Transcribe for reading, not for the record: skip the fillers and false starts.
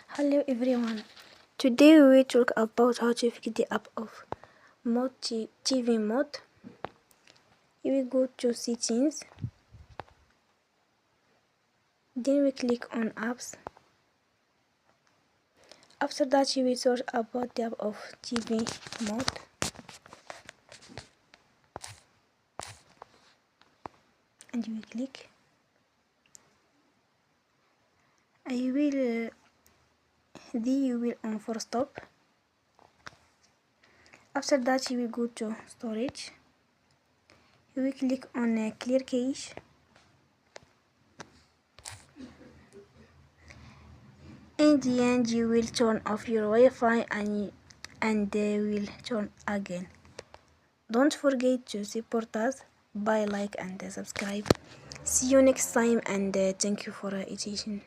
Hello everyone. Today we will talk about how to fix the app of TV mode. You will go to settings, then we click on apps. After that you will search about the app of TV mode. And you will click. You will on for stop. After that you will go to storage. You will click on clear cache. In the end you will turn off your Wi-Fi and they will turn again. Don't forget to support us by like and subscribe. See you next time and thank you for attention.